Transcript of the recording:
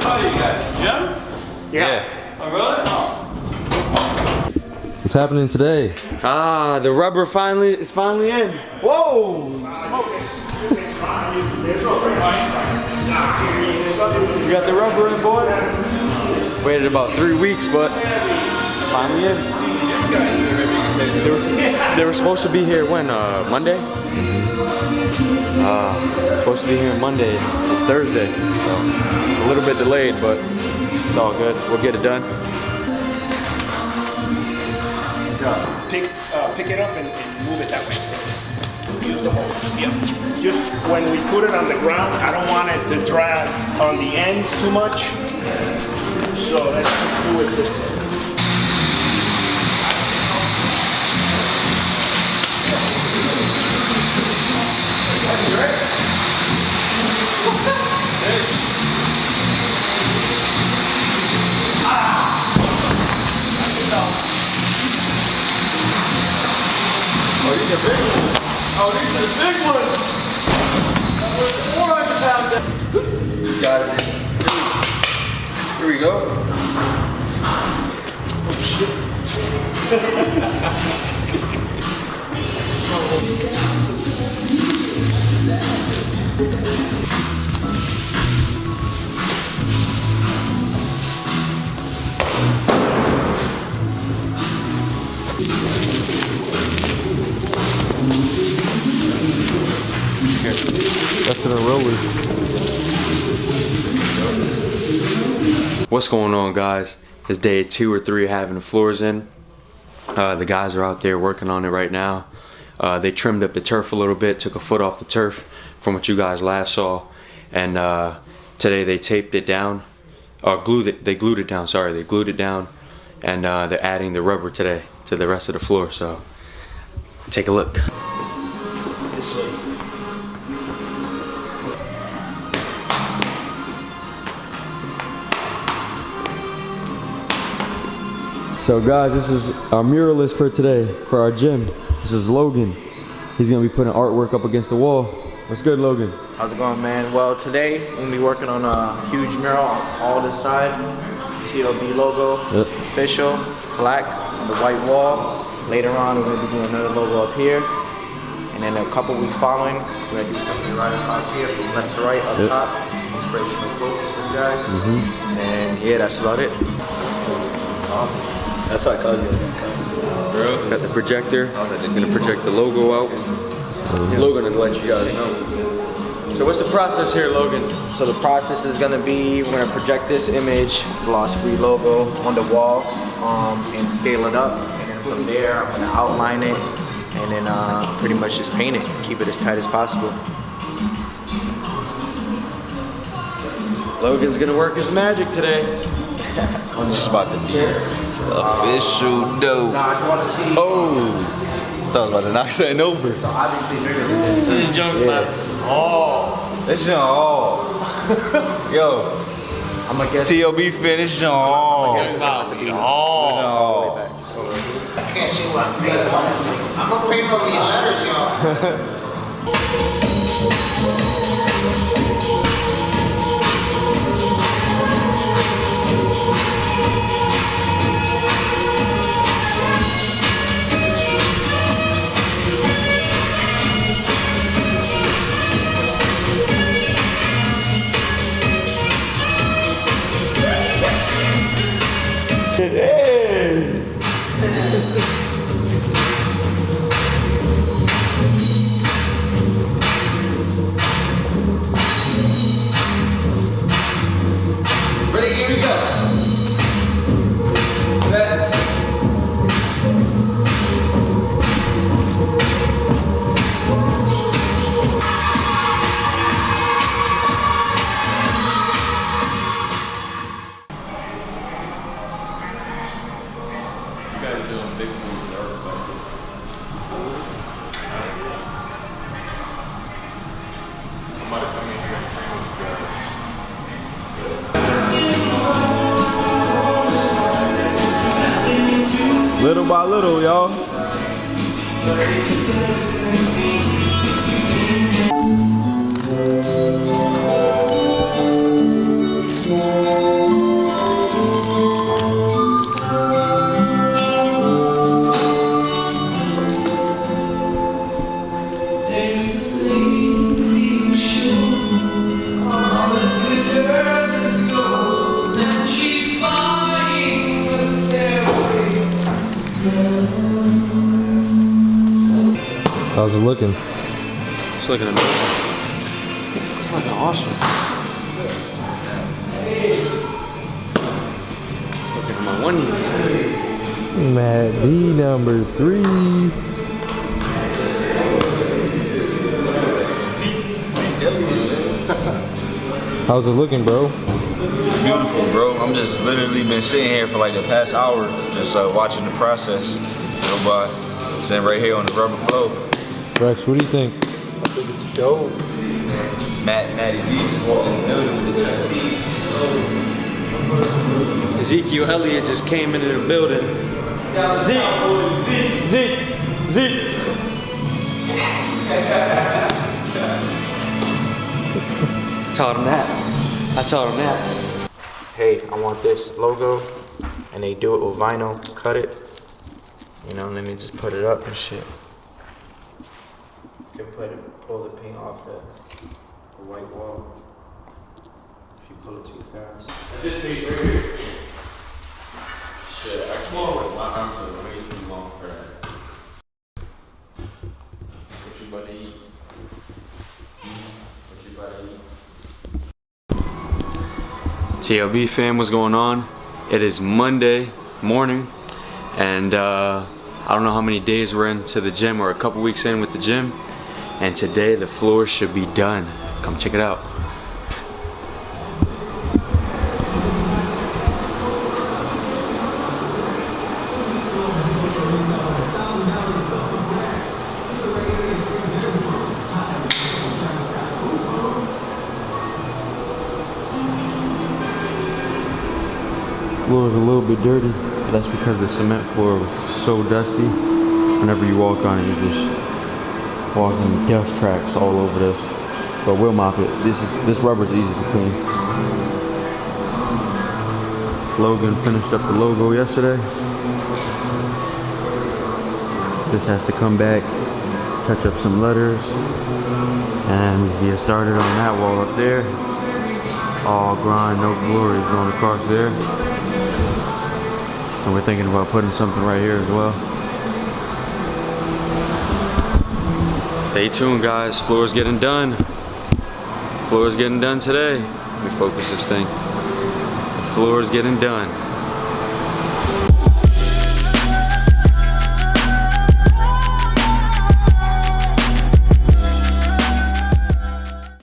Oh, you got the gym? Yeah. Oh, really? Oh. What's happening today? Ah, the rubber is finally in. Whoa! You got the rubber in, boys? Waited about 3 weeks, but finally in. They were supposed to be here when? Monday? Supposed to be here Monday. It's Thursday. So a little bit delayed, but it's all good. We'll get it done. Pick it up and move it that way. Use the hole. Yep. Just when we put it on the ground, I don't want it to drag on the ends too much. So let's just do it this way. You ready? Oh, these are big ones. Oh, these are the big ones. That was the 400 pound. Got it. Here we go. Oh shit. That's in a roller. What's going on, guys? It's day 2 or 3 having the floors in. The guys are out there working on it right now. They trimmed up the turf a little bit, took a foot off the turf from what you guys last saw, and today they taped it down. They glued it down. Sorry, they glued it down, and they're adding the rubber today to the rest of the floor. So take a look. This way. So guys, this is our muralist for today, for our gym. This is Logan. He's gonna be putting artwork up against the wall. What's good, Logan? How's it going, man? Well, today we're gonna be working on a huge mural on all this side. TLB logo, official, black on the white wall. Later on, we're gonna be doing another logo up here. And then a couple weeks following, we're gonna do something right across here from left to right up top. Inspirational quotes for you guys. And yeah, that's about it. That's what I called you. Got the projector. I'm gonna project the logo out. Logan to let you guys know. So what's the process here, Logan? So the process is gonna be, we're gonna project this image, Gloss Free logo, on the wall, and scale it up. And then from there, I'm gonna outline it, and then pretty much just paint it, keep it as tight as possible. Logan's gonna work his magic today. This is about to be official dope. Now, I just wanna see. Oh, thought I was about to knock something over. So obviously bigger than this. This is junk class. Oh, this is all. Yo, I'm gonna guess. TLB finish on all. I All. I can't see what I'm painting. I'm gonna paint over your letters, y'all. Ready, here we go. Little by little, y'all. How's it looking? It's looking amazing. It's looking awesome. Looking at my oneies. Matt D number 3. How's it looking, bro? Beautiful, bro. I'm just literally been sitting here for like the past hour, just watching the process go by. Sitting right here on the rubber floor. Rex, what do you think? I think it's dope. Matty D just walked in the building with the chat. Ezekiel Elliott just came into the building. Zeke. Told him that. I told him that. Hey, I want this logo, and they do it with vinyl. Cut it. You know, let me just put it up and shit. You can pull the paint off the white wall. If you pull it too fast. This page right here. Shit, I can't. My arms are way too long for that. What you about to eat? What you about to eat? TLB fam, what's going on? It is Monday morning, and I don't know how many days we're into the gym, or a couple weeks in with the gym, and today the floor should be done. Come check it out. Floor is a little bit dirty. That's because the cement floor was so dusty. Whenever you walk on it, you just walking dust tracks all over this. But we'll mop it. This rubber's easy to clean. Logan finished up the logo yesterday. This has to come back, touch up some letters, and get started on that wall up there. All grind, no glory is going across there. And we're thinking about putting something right here as well. Stay tuned, guys. Floor's getting done. Floor's getting done today. Let me focus this thing. The floor's getting done.